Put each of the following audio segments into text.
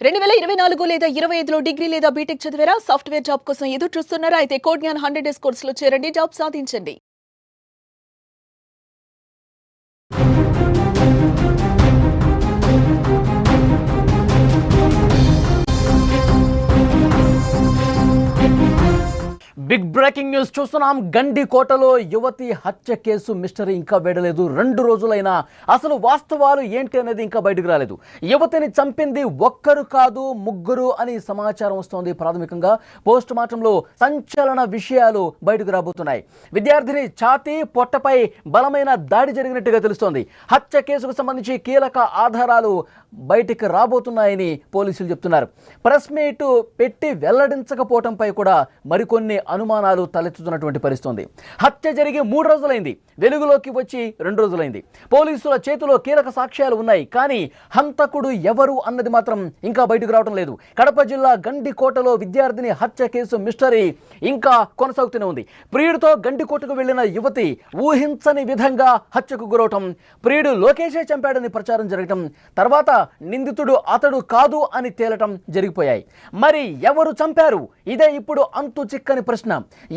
2024 లేదా 25లో డిగ్రీ లేదా బీటెక్ చదివారా? సాఫ్ట్‌వేర్ జాబ్ కోసం ఎదురు చూస్తున్నారా? అయితే కోడ్ జ్ఞాన్ 100 డేస్ కోర్సులో చేరండి, జాబ్ సాధించండి. బిగ్ బ్రేకింగ్ న్యూస్ చూస్తున్నాం. గండికోటలో యువతి హత్య కేసు మిస్టరీ ఇంకా వేడలేదు. 2 రోజులైనా అసలు వాస్తవాలు ఏంటి అనేది ఇంకా బయటకు రాలేదు. యువతిని చంపింది ఒక్కరు కాదు, ముగ్గురు అని సమాచారం వస్తోంది. ప్రాథమికంగా పోస్ట్ మార్టంలో సంచలన విషయాలు బయటకు రాబోతున్నాయి. విద్యార్థిని ఛాతీ పొట్టపై బలమైన దాడి జరిగినట్టుగా తెలుస్తోంది. హత్య కేసుకు సంబంధించి కీలక ఆధారాలు బయటికి రాబోతున్నాయని పోలీసులు చెప్తున్నారు. ప్రెస్ మీట్ పెట్టి వెల్లడించకపోవడంపై కూడా మరికొన్ని అనుమానాలు తలెత్తుతున్నటువంటి పరిస్థితి. హత్య జరిగి 3 రోజులైంది, వెలుగులోకి వచ్చి 2 రోజులైంది. పోలీసుల చేతిలో కీలక సాక్ష్యాలు ఉన్నాయి, కానీ హంతకుడు ఎవరు అన్నది మాత్రం ఇంకా బయటకు రావడం లేదు. కడప జిల్లా గండికోటలో విద్యార్థిని హత్య కేసు మిస్టరీ ఇంకా కొనసాగుతూనే ఉంది. ప్రియుడితో గండికోటకు వెళ్లిన యువతి ఊహించని విధంగా హత్యకు గురవటం, ప్రియుడు లోకేషే చంపాడని ప్రచారం జరగటం, తర్వాత నిందితుడు అతడు కాదు అని తేలటం జరిగిపోయాయి. మరి ఎవరు చంపారు? ఇదే ఇప్పుడు అంతు చిక్కని ప్రశ్న.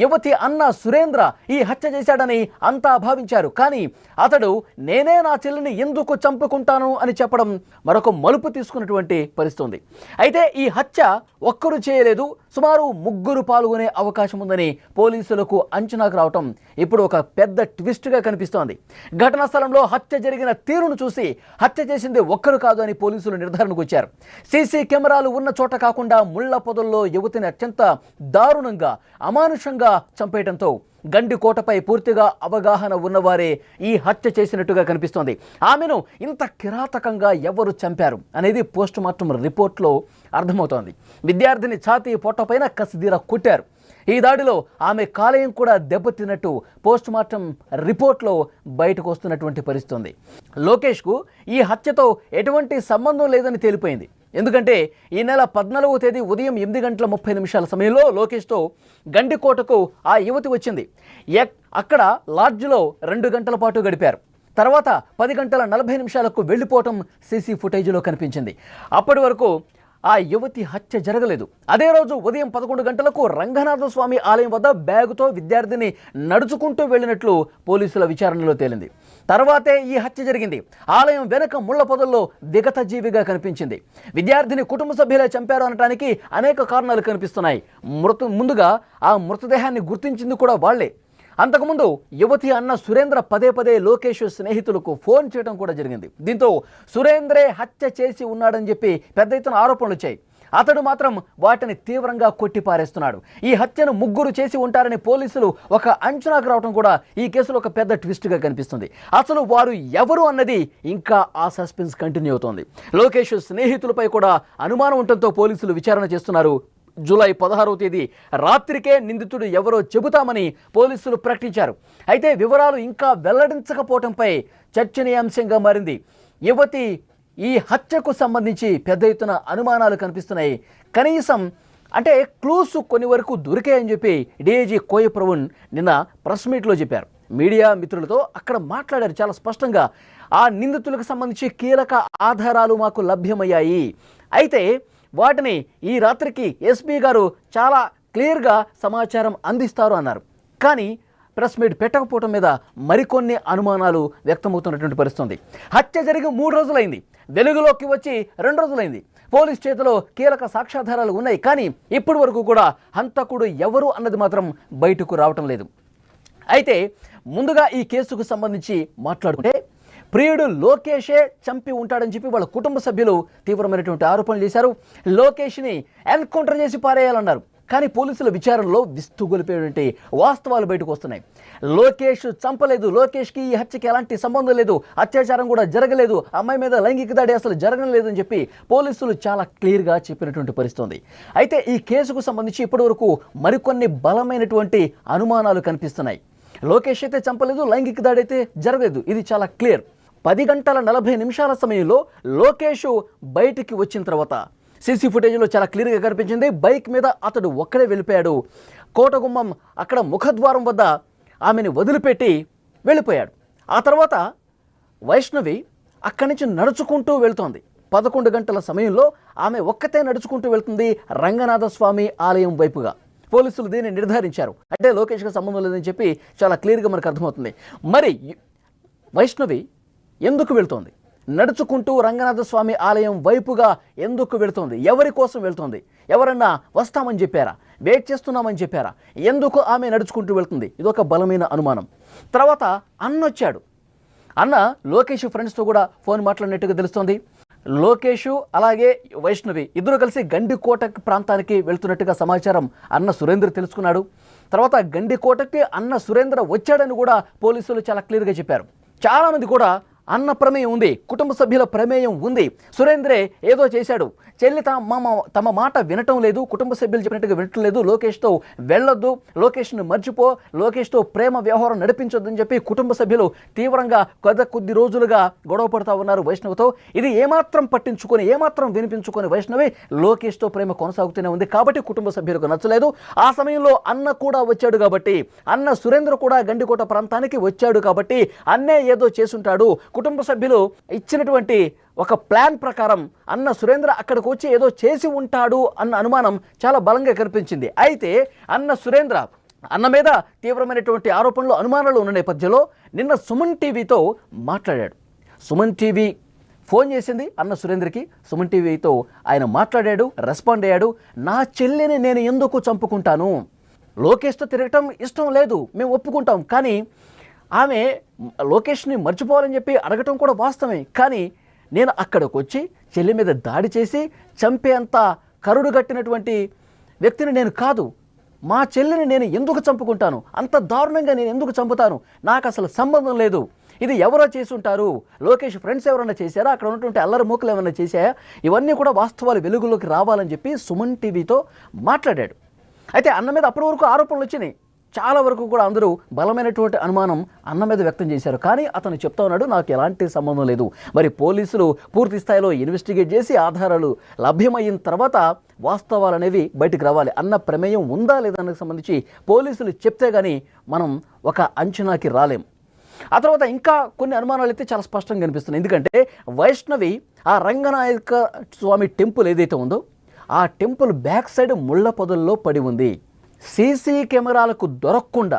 యువతి అన్న సురేంద్ర ఈ హత్య చేశాడని అంతా భావించారు, కానీ అతడు నేనే నా చెల్లిని ఎందుకు చంపుకుంటాను అని చెప్పడం మరొక మలుపు తీసుకున్నటువంటి పరిస్థితి. అయితే ఈ హత్య ఒక్కరు చేయలేదు, సుమారు 3 పాల్గొనే అవకాశం ఉందని పోలీసులకు అంచనాకు రావటం ఇప్పుడు ఒక పెద్ద ట్విస్ట్గా కనిపిస్తోంది. ఘటనా స్థలంలో హత్య జరిగిన తీరును చూసి హత్య చేసింది ఒక్కరు కాదు అని పోలీసులు నిర్ధారణకు వచ్చారు. సీసీ కెమెరాలు ఉన్న చోట కాకుండా ముళ్ల పొదల్లో యువతిని అత్యంత దారుణంగా అమానుషంగా చంపేయడంతో గండికోటపై పూర్తిగా అవగాహన ఉన్నవారే ఈ హత్య చేసినట్టుగా కనిపిస్తోంది. ఆమెను ఇంత కిరాతకంగా ఎవరు చంపారు అనేది పోస్ట్ మార్టం రిపోర్ట్లో అర్థమవుతోంది. విద్యార్థిని ఛాతీ పొట్టపైన కసిదీర కొట్టారు. ఈ దాడిలో ఆమె కాలేయం కూడా దెబ్బతిన్నట్టు పోస్ట్ మార్టం రిపోర్ట్లో బయటకు వస్తున్నటువంటి పరిస్థితి. లోకేష్కు ఈ హత్యతో ఎటువంటి సంబంధం లేదని తేలిపోయింది. ఎందుకంటే ఈ నెల 14వ తేదీ ఉదయం 8:30 సమయంలో లోకేష్తో గండికోటకు ఆ యువతి వచ్చింది. అక్కడ లాడ్జ్లో 2 గంటల పాటు గడిపారు. తర్వాత 10:40 వెళ్ళిపోవటం సీసీ ఫుటేజ్లో కనిపించింది. అప్పటి వరకు ఆ యువతి హత్య జరగలేదు. అదే రోజు ఉదయం 11 గంటలకు రంగనాథ స్వామి ఆలయం వద్ద బ్యాగుతో విద్యార్థిని నడుచుకుంటూ వెళ్ళినట్లు పోలీసుల విచారణలో తేలింది. తర్వాతే ఈ హత్య జరిగింది. ఆలయం వెనక ముళ్ల పొదల్లో విగత జీవిగా కనిపించింది. విద్యార్థిని కుటుంబ సభ్యులే చంపారు అనడానికి అనేక కారణాలు కనిపిస్తున్నాయి. ముందుగా ఆ మృతదేహాన్ని గుర్తించింది కూడా వాళ్లే. అంతకుముందు యువతి అన్న సురేంద్ర పదే లోకేష్ స్నేహితులకు ఫోన్ చేయడం కూడా జరిగింది. దీంతో సురేంద్రే హత్య చేసి ఉన్నాడని చెప్పి పెద్ద ఎత్తున ఆరోపణలు వచ్చాయి. అతడు మాత్రం వాటిని తీవ్రంగా కొట్టిపారేస్తున్నాడు. ఈ హత్యను 3 చేసి ఉంటారని పోలీసులు ఒక అంచనాకు రావడం కూడా ఈ కేసులో ఒక పెద్ద ట్విస్ట్గా కనిపిస్తుంది. అసలు వారు ఎవరు అన్నది ఇంకా ఆ సస్పెన్స్ కంటిన్యూ అవుతోంది. లోకేష్ స్నేహితులపై కూడా అనుమానం ఉండటంతో పోలీసులు విచారణ చేస్తున్నారు. జూలై 16వ తేదీ రాత్రికే నిందితుడు ఎవరో చెబుతామని పోలీసులు ప్రకటించారు. అయితే వివరాలు ఇంకా వెల్లడించకపోవడంపై చర్చనీయాంశంగా మారింది. యువతి ఈ హత్యకు సంబంధించి పెద్ద ఎత్తున అనుమానాలు కనిపిస్తున్నాయి. కనీసం అంటే క్లూస్ కొన్ని వరకు దొరికాయని చెప్పి డీఐజీ కోయ ప్రవీణ్ నిన్న ప్రెస్ మీట్లో చెప్పారు. మీడియా మిత్రులతో అక్కడ మాట్లాడారు. చాలా స్పష్టంగా ఆ నిందితులకు సంబంధించి కీలక ఆధారాలు మాకు లభ్యమయ్యాయి, అయితే వాటిని ఈ రాత్రికి ఎస్పీ గారు చాలా క్లియర్గా సమాచారం అందిస్తారు అన్నారు. కానీ ప్రెస్ మీట్ పెట్టకపోవడం మీద మరికొన్ని అనుమానాలు వ్యక్తమవుతున్నటువంటి పరిస్థితి. హత్య జరిగి 3 రోజులైంది, వెలుగులోకి వచ్చి 2 రోజులైంది. పోలీస్ చేతిలో కీలక సాక్ష్యాధారాలు ఉన్నాయి, కానీ ఇప్పటి వరకు కూడా హంతకుడు ఎవరు అన్నది మాత్రం బయటకు రావటం లేదు. అయితే ముందుగా ఈ కేసుకు సంబంధించి మాట్లాడుకుంటే ప్రియుడు లోకేషే చంపి ఉంటాడని చెప్పి వాళ్ళ కుటుంబ సభ్యులు తీవ్రమైనటువంటి ఆరోపణలు చేశారు. లోకేష్ని ఎన్కౌంటర్ చేసి పారేయాలన్నారు. కానీ పోలీసుల విచారణలో విస్తుగొలిపేటువంటి వాస్తవాలు బయటకు వస్తున్నాయి. లోకేష్ చంపలేదు, లోకేష్కి ఈ హత్యకి ఎలాంటి సంబంధం లేదు, అత్యాచారం కూడా జరగలేదు, అమ్మాయి మీద లైంగిక దాడి అసలు జరగలేదు అని చెప్పి పోలీసులు చాలా క్లియర్గా చెప్పినటువంటి పరిస్థితి. అయితే ఈ కేసుకు సంబంధించి ఇప్పటివరకు మరికొన్ని బలమైనటువంటి అనుమానాలు కనిపిస్తున్నాయి. లోకేష్ అయితే చంపలేదు, లైంగిక దాడి అయితే జరగలేదు, ఇది చాలా క్లియర్. 10:40 సమయంలో లోకేష్ బయటికి వచ్చిన తర్వాత సీసీ ఫుటేజ్లో చాలా క్లియర్గా కనిపించింది. బైక్ మీద అతడు ఒక్కడే వెళ్ళిపోయాడు. కోటగుమ్మం అక్కడ ముఖద్వారం వద్ద ఆమెను వదిలిపెట్టి వెళ్ళిపోయాడు. ఆ తర్వాత వైష్ణవి అక్కడి నుంచి నడుచుకుంటూ వెళ్తోంది. 11 గంటల సమయంలో ఆమె ఒక్కతే నడుచుకుంటూ వెళ్తుంది రంగనాథ స్వామి ఆలయం వైపుగా. పోలీసులు దీన్ని నిర్ధారించారు. అంటే లోకేష్కి సంబంధం లేదని చెప్పి చాలా క్లియర్గా మనకు అర్థమవుతుంది. మరి వైష్ణవి ఎందుకు వెళ్తోంది? నడుచుకుంటూ రంగనాథ స్వామి ఆలయం వైపుగా ఎందుకు వెళుతోంది? ఎవరి కోసం వెళ్తోంది? ఎవరన్నా వస్తామని చెప్పారా? వెయిట్ చేస్తున్నామని చెప్పారా? ఎందుకు ఆమె నడుచుకుంటూ వెళ్తుంది? ఇదొక బలమైన అనుమానం. తర్వాత అన్న వచ్చాడు. అన్న లోకేష్ ఫ్రెండ్స్తో కూడా ఫోన్ మాట్లాడినట్టుగా తెలుస్తోంది. లోకేష్ అలాగే వైష్ణవి ఇద్దరు కలిసి గండికోట ప్రాంతానికి వెళ్తున్నట్టుగా సమాచారం అన్న సురేంద్ర తెలుసుకున్నాడు. తర్వాత గండికోటకి అన్న సురేంద్ర వచ్చాడని కూడా పోలీసులు చాలా క్లియర్గా చెప్పారు. చాలామంది కూడా అన్న ప్రమేయం ఉంది, కుటుంబ సభ్యుల ప్రమేయం ఉంది, సురేంద్రే ఏదో చేశాడు, చెల్లి తమ మాట వినటం లేదు, కుటుంబ సభ్యులు చెప్పినట్టుగా వినటం లేదు, లోకేష్తో వెళ్ళొద్దు, లోకేష్ను మర్చిపో, లోకేష్తో ప్రేమ వ్యవహారం నడిపించొద్దని చెప్పి కుటుంబ సభ్యులు తీవ్రంగా కొద్ది రోజులుగా గొడవ పడుతూ ఉన్నారు వైష్ణవితో. ఇది ఏమాత్రం పట్టించుకొని ఏమాత్రం వినిపించుకొని వైష్ణవి లోకేష్తో ప్రేమ కొనసాగుతూనే ఉంది. కాబట్టి కుటుంబ సభ్యులకు నచ్చలేదు. ఆ సమయంలో అన్న కూడా వచ్చాడు కాబట్టి, అన్న సురేంద్ర కూడా గండికోట ప్రాంతానికి వచ్చాడు కాబట్టి అన్నే ఏదో చేసుంటాడు. కుటుంబ సభ్యులు ఇచ్చినటువంటి ఒక ప్లాన్ ప్రకారం అన్న సురేంద్ర అక్కడికి వచ్చి ఏదో చేసి ఉంటాడు అన్న అనుమానం చాలా బలంగా కనిపించింది. అయితే అన్న సురేంద్ర అన్న మీద తీవ్రమైనటువంటి ఆరోపణలు అనుమానాలు ఉన్న నేపథ్యంలో నిన్న సుమన్ టీవీతో మాట్లాడాడు. సుమన్ టీవీ ఫోన్ చేసింది అన్న సురేంద్రకి. సుమన్ టీవీతో ఆయన మాట్లాడాడు, రెస్పాండ్ అయ్యాడు. నా చెల్లిని నేను ఎందుకు చంపుకుంటాను? లోకేష్తో తిరగటం ఇష్టం లేదు, మేము ఒప్పుకుంటాం. కానీ ఆమె లోకేష్ని మర్చిపోవాలని చెప్పి అడగటం కూడా వాస్తవమే. కానీ నేను అక్కడికి వచ్చి చెల్లి మీద దాడి చేసి చంపేంత కరుడు గట్టినటువంటి వ్యక్తిని నేను కాదు. మా చెల్లిని నేను ఎందుకు చంపుకుంటాను? అంత దారుణంగా నేను ఎందుకు చంపుతాను? నాకు అసలు సంబంధం లేదు. ఇది ఎవరో చేసి ఉంటారు, లోకేష్ ఫ్రెండ్స్ ఎవరైనా చేశారా, అక్కడ ఉన్నటువంటి అల్లరి మూకలు ఏమైనా చేశాయా? ఇవన్నీ కూడా వాస్తవాలు వెలుగులోకి రావాలని చెప్పి సుమన్ టీవీతో మాట్లాడాడు. అయితే అన్న మీద అప్పటి వరకు ఆరోపణలు వచ్చినాయి. చాలా వరకు కూడా అందరూ బలమైనటువంటి అనుమానం అన్న మీద వ్యక్తం చేశారు. కానీ అతను చెప్తా ఉన్నాడు, నాకు ఎలాంటి సంబంధం లేదు. మరి పోలీసులు పూర్తి స్థాయిలో ఇన్వెస్టిగేట్ చేసి ఆధారాలు లభ్యమైన తర్వాత వాస్తవాలు అనేవి బయటకు రావాలి. అన్న ప్రమేయం ఉందా లేదా దానికి సంబంధించి పోలీసులు చెప్తే కానీ మనం ఒక అంచనాకి రాలేం. ఆ తర్వాత ఇంకా కొన్ని అనుమానాలు అయితే చాలా స్పష్టంగా కనిపిస్తున్నాయి. ఎందుకంటే వైష్ణవి ఆ రంగనాయక స్వామి టెంపుల్ ఏదైతే ఉందో ఆ టెంపుల్ బ్యాక్ సైడ్ ముళ్ళ పొదల్లో పడి ఉంది. సీసీ కెమెరాలకు దొరకకుండా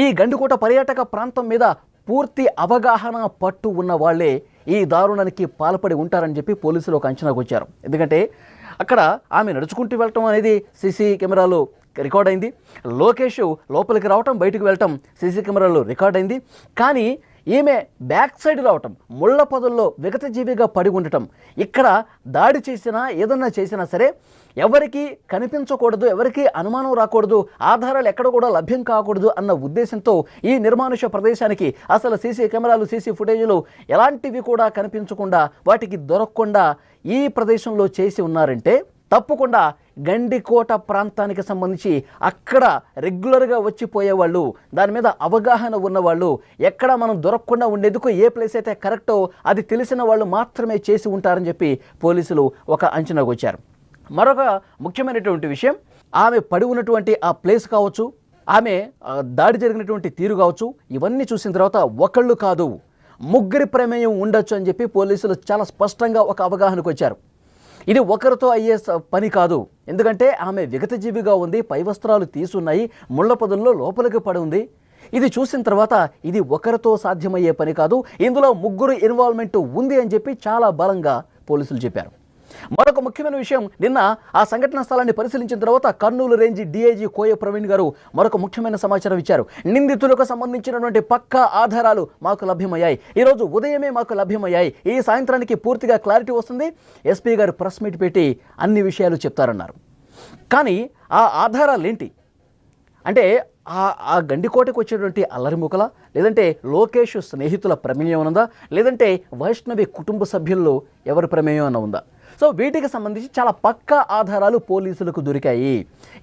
ఈ గండికోట పర్యాటక ప్రాంతం మీద పూర్తి అవగాహన పట్టు ఉన్న వాళ్ళే ఈ దారుణానికి పాల్పడి ఉంటారని చెప్పి పోలీసులు ఒక అంచనాకు వచ్చారు. ఎందుకంటే అక్కడ ఆమె నడుచుకుంటూ వెళ్ళటం అనేది సీసీ కెమెరాలో రికార్డ్ అయింది. లోకేష్ లోపలికి రావటం బయటకు వెళ్ళటం సీసీ కెమెరాలో రికార్డ్ అయింది. కానీ ఈమె బ్యాక్ సైడ్ రావటం, ముళ్ళ పొదల్లో విగతజీవిగా పడి ఉండటం, ఇక్కడ దాడి చేసినా ఏదన్నా చేసినా సరే ఎవరికి కనిపించకూడదు, ఎవరికి అనుమానం రాకూడదు, ఆధారాలు ఎక్కడ కూడా లభ్యం కాకూడదు అన్న ఉద్దేశంతో ఈ నిర్మానుష్య ప్రదేశానికి అసలు సీసీ కెమెరాలు సీసీ ఫుటేజీలు ఎలాంటివి కూడా కనిపించకుండా వాటికి దొరకకుండా ఈ ప్రదేశంలో చేసి ఉన్నారంటే తప్పకుండా గండికోట ప్రాంతానికి సంబంధించి అక్కడ రెగ్యులర్గా వచ్చిపోయేవాళ్ళు, దాని మీద అవగాహన ఉన్నవాళ్ళు, ఎక్కడ మనం దొరకకుండా ఉండేందుకు ఏ ప్లేస్ అయితే కరెక్టో అది తెలిసిన వాళ్ళు మాత్రమే చేసి ఉంటారని చెప్పి పోలీసులు ఒక అంచనాకు వచ్చారు. మరొక ముఖ్యమైనటువంటి విషయం, ఆమె పడి ఉన్నటువంటి ఆ ప్లేస్ కావచ్చు, ఆమె దాడి జరిగినటువంటి తీరు కావచ్చు, ఇవన్నీ చూసిన తర్వాత ఒకళ్ళు కాదు ముగ్గురి ప్రమేయం ఉండొచ్చు అని చెప్పి పోలీసులు చాలా స్పష్టంగా ఒక అవగాహనకు వచ్చారు. ఇది ఒకరితో అయ్యే పని కాదు. ఎందుకంటే ఆమె విగతజీవిగా ఉంది, పై వస్త్రాలు తీసున్నాయి, ముళ్ళ పొదల్లో లోపలికి పడి ఉంది. ఇది చూసిన తర్వాత ఇది ఒకరితో సాధ్యమయ్యే పని కాదు, ఇందులో ముగ్గురు ఇన్వాల్వ్మెంట్ ఉంది అని చెప్పి చాలా బలంగా పోలీసులు చెప్పారు. మరొక ముఖ్యమైన విషయం, నిన్న ఆ సంఘటనా స్థలాన్ని పరిశీలించిన తర్వాత కర్నూలు రేంజ్ డీఐజీ కోయ ప్రవీణ్ గారు మరొక ముఖ్యమైన సమాచారం ఇచ్చారు. నిందితులకు సంబంధించినటువంటి పక్కా ఆధారాలు మాకు లభ్యమయ్యాయి, ఈరోజు ఉదయమే మాకు లభ్యమయ్యాయి, ఈ సాయంత్రానికి పూర్తిగా క్లారిటీ వస్తుంది, ఎస్పీ గారు ప్రెస్ మీట్ పెట్టి అన్ని విషయాలు చెప్తారన్నారు. కానీ ఆ ఆధారాలు ఏంటి అంటే ఆ గండికోటకు వచ్చేటువంటి అల్లరిముకల, లేదంటే లోకేష్ స్నేహితుల ప్రమేయం ఉందా, లేదంటే వైష్ణవి కుటుంబ సభ్యుల్లో ఎవరి ప్రమేయం అన్న ఉందా? సో వీటికి సంబంధించి చాలా పక్కా ఆధారాలు పోలీసులకు దొరికాయి.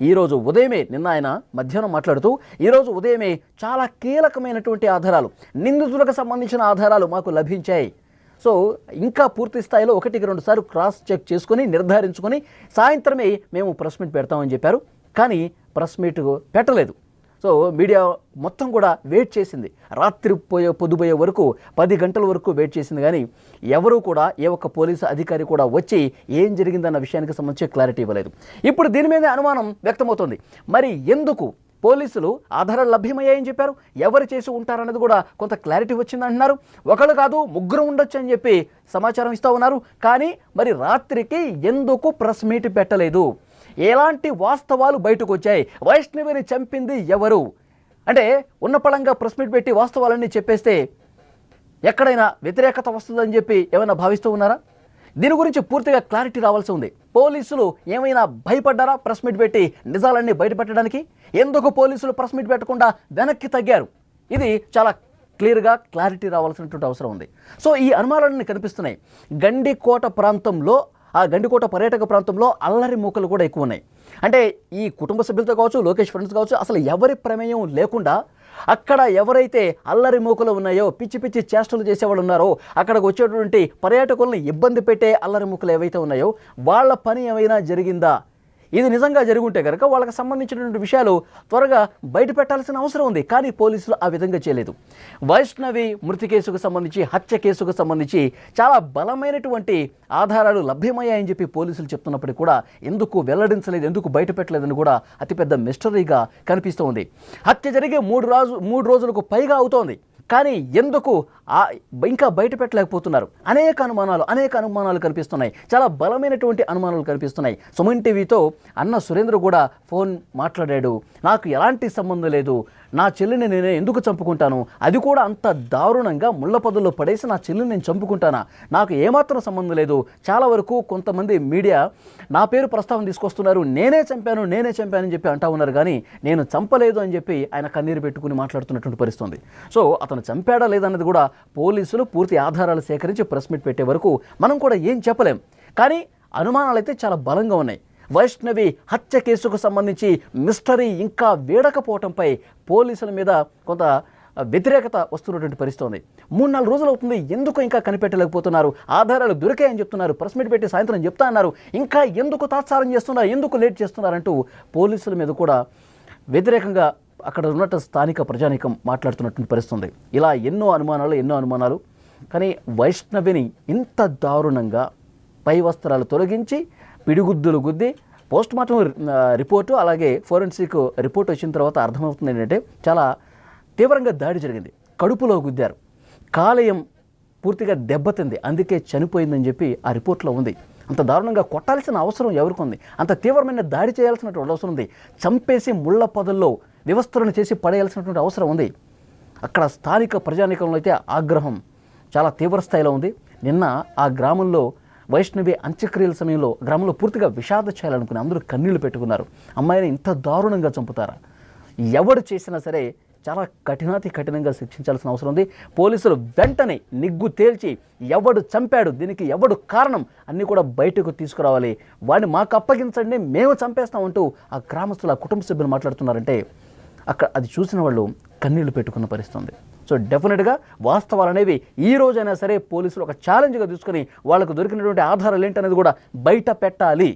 ఈరోజు ఉదయమే, నిన్న ఆయన మధ్యాహ్నం మాట్లాడుతూ ఈరోజు ఉదయమే చాలా కీలకమైనటువంటి ఆధారాలు, నిందితులకు సంబంధించిన ఆధారాలు మాకు లభించాయి. సో ఇంకా పూర్తి స్థాయిలో 1-2 సార్లు క్రాస్ చెక్ చేసుకొని నిర్ధారించుకొని సాయంత్రమే మేము ప్రెస్ మీట్ పెడతామని చెప్పారు. కానీ ప్రెస్ మీట్ పెట్టలేదు. సో మీడియా మొత్తం కూడా వెయిట్ చేసింది, రాత్రి పొద్దుపోయే వరకు 10 గంటల వరకు వెయిట్ చేసింది. కానీ ఎవరూ కూడా ఏ ఒక్క పోలీసు అధికారి కూడా వచ్చి ఏం జరిగిందన్న విషయానికి సంబంధించి క్లారిటీ ఇవ్వలేదు. ఇప్పుడు దీని మీద అనుమానం వ్యక్తమవుతోంది. మరి ఎందుకు పోలీసులు ఆధారాలు లభ్యమయ్యాయని చెప్పారు, ఎవరు చేసి ఉంటారన్నది కూడా కొంత క్లారిటీ వచ్చిందంటున్నారు. ఒకళ్ళు కాదు ముగ్గురు ఉండొచ్చు అని చెప్పి సమాచారం ఇస్తూ ఉన్నారు. కానీ మరి రాత్రికి ఎందుకు ప్రెస్ మీట్ పెట్టలేదు? ఎలాంటి వాస్తవాలు బయటకు వచ్చాయి? వైష్ణవిని చంపింది ఎవరు అంటే ఉన్నపళంగా ప్రెస్ మీట్ పెట్టి వాస్తవాలన్నీ చెప్పేస్తే ఎక్కడైనా వ్యతిరేకత వస్తుందని చెప్పి ఏమైనా భావిస్తూ ఉన్నారా? దీని గురించి పూర్తిగా క్లారిటీ రావాల్సి ఉంది. పోలీసులు ఏమైనా భయపడ్డారా ప్రెస్ మీట్ పెట్టి నిజాలన్నీ బయటపెట్టడానికి? ఎందుకు పోలీసులు ప్రెస్ మీట్ పెట్టకుండా వెనక్కి తగ్గారు? ఇది చాలా క్లియర్గా క్లారిటీ రావాల్సినటువంటి అవసరం ఉంది. సో ఈ అనుమానాలన్నీ కనిపిస్తున్నాయి. గండికోట ప్రాంతంలో, ఆ గండికోట పర్యాటక ప్రాంతంలో అల్లరి మూకలు కూడా ఎక్కువ ఉన్నాయి. అంటే ఈ కుటుంబ సభ్యులతో కావచ్చు, లోకేష్ ఫ్రెండ్స్ కావచ్చు, అసలు ఎవరి ప్రమేయం లేకుండా అక్కడ ఎవరైతే అల్లరి మూకలు ఉన్నాయో, పిచ్చి పిచ్చి చేష్టలు చేసేవాళ్ళు ఉన్నారో, అక్కడికి వచ్చేటువంటి పర్యాటకులను ఇబ్బంది పెట్టే అల్లరి మూకలు ఏవైతే ఉన్నాయో వాళ్ళ పని ఏమైనా జరిగిందా? ఇది నిజంగా జరుగుంటే కనుక వాళ్ళకి సంబంధించినటువంటి విషయాలు త్వరగా బయట పెట్టాల్సిన అవసరం ఉంది. కానీ పోలీసులు ఆ విధంగా చేయలేదు. వైష్ణవి మృతి కేసుకు సంబంధించి, హత్య కేసుకు సంబంధించి చాలా బలమైనటువంటి ఆధారాలు లభ్యమయ్యాయని చెప్పి పోలీసులు చెప్తున్నప్పటికీ కూడా ఎందుకు వెల్లడించలేదు, ఎందుకు బయట పెట్టలేదని కూడా అతిపెద్ద మిస్టరీగా కనిపిస్తూ ఉంది. హత్య జరిగే 3 రోజులకు పైగా అవుతోంది. కానీ ఎందుకు ఇంకా బయట పెట్టలేకపోతున్నారు? అనేక అనుమానాలు కనిపిస్తున్నాయి. చాలా బలమైనటువంటి అనుమానాలు కనిపిస్తున్నాయి. సుమన్ టీవీతో అన్న సురేంద్ర కూడా ఫోన్ మాట్లాడాడు. నాకు ఎలాంటి సంబంధం లేదు, నా చెల్లిని నేనే ఎందుకు చంపుకుంటాను, అది కూడా అంత దారుణంగా ముళ్ళపొదల్లో పడేసి నా చెల్లిని నేను చంపుకుంటానా, నాకు ఏమాత్రం సంబంధం లేదు. చాలా వరకు కొంతమంది మీడియా నా పేరు ప్రస్తావన తీసుకొస్తున్నారు, నేనే చంపాను అని చెప్పి అంటా ఉన్నారు. కానీ నేను చంపలేదు అని చెప్పి ఆయన కన్నీరు పెట్టుకుని మాట్లాడుతున్నటువంటి పరిస్థితి ఉంది. సో అతను చంపాడా లేదన్నది కూడా పోలీసులు పూర్తి ఆధారాలు సేకరించి ప్రెస్ మీట్ పెట్టే వరకు మనం కూడా ఏం చెప్పలేం. కానీ అనుమానాలు అయితే చాలా బలంగా ఉన్నాయి. వైష్ణవి హత్య కేసుకు సంబంధించి మిస్టరీ ఇంకా వేడకపోవటంపై పోలీసుల మీద కొంత వ్యతిరేకత వస్తున్నటువంటి పరిస్థితి ఉంది. 3-4 రోజులు అవుతుంది, ఎందుకు ఇంకా కనిపెట్టలేకపోతున్నారు? ఆధారాలు దొరికాయని చెప్తున్నారు, ప్రెస్ మీట్ పెట్టి సాయంత్రం చెప్తా అన్నారు, ఇంకా ఎందుకు తాత్సారం చేస్తున్నారు, ఎందుకు లేట్ చేస్తున్నారంటూ పోలీసుల మీద కూడా వ్యతిరేకంగా అక్కడ ఉన్నట్టు స్థానిక ప్రజానీకం మాట్లాడుతున్నటువంటి పరిస్థితి ఉంది. ఇలా ఎన్నో అనుమానాలు. కానీ వైష్ణవిని ఇంత దారుణంగా పై వస్త్రాలు తొలగించి పిడిగుద్దులు గుద్ది పోస్ట్ మార్టం రిపోర్టు, అలాగే ఫోరెన్సిక్ రిపోర్ట్ వచ్చిన తర్వాత అర్థమవుతుంది ఏంటంటే చాలా తీవ్రంగా దాడి జరిగింది. కడుపులో గుద్దారు, కాలేయం పూర్తిగా దెబ్బతింది, అందుకే చనిపోయిందని చెప్పి ఆ రిపోర్ట్లో ఉంది. అంత దారుణంగా కొట్టాల్సిన అవసరం ఎవరికి ఉంది? అంత తీవ్రమైన దాడి చేయాల్సినటువంటి అవసరం ఉంది. చంపేసి ముళ్ళ పొదల్లో వ్యవస్థలను చేసి పడేయాల్సినటువంటి అవసరం ఉంది. అక్కడ స్థానిక ప్రజానీకంలో అయితే ఆగ్రహం చాలా తీవ్ర స్థాయిలో ఉంది. నిన్న ఆ గ్రామంలో వైష్ణవి అంత్యక్రియల సమయంలో గ్రామంలో పూర్తిగా విషాద చేయాలనుకుని అందరూ కన్నీళ్లు పెట్టుకున్నారు. అమ్మాయిని ఇంత దారుణంగా చంపుతారా? ఎవడు చేసినా సరే చాలా కఠినంగా శిక్షించాల్సిన అవసరం ఉంది. పోలీసులు వెంటనే నిగ్గు తేల్చి ఎవడు చంపాడు, దీనికి ఎవడు కారణం అన్నీ కూడా బయటకు తీసుకురావాలి, వాడిని మాకు అప్పగించండి, మేము చంపేస్తామంటూ ఆ గ్రామస్తుల కుటుంబ సభ్యులు మాట్లాడుతున్నారంటే అక్కడ అది చూసిన వాళ్ళు కన్నీళ్లు పెట్టుకున్న పరిస్థితి ఉంది. సో డెఫినెట్గా వాస్తవాలు అనేవి ఈ రోజైనా సరే పోలీసులు ఒక ఛాలెంజ్గా తీసుకొని వాళ్ళకు దొరికినటువంటి ఆధారాలు ఏంటనేది కూడా బయట పెట్టాలి.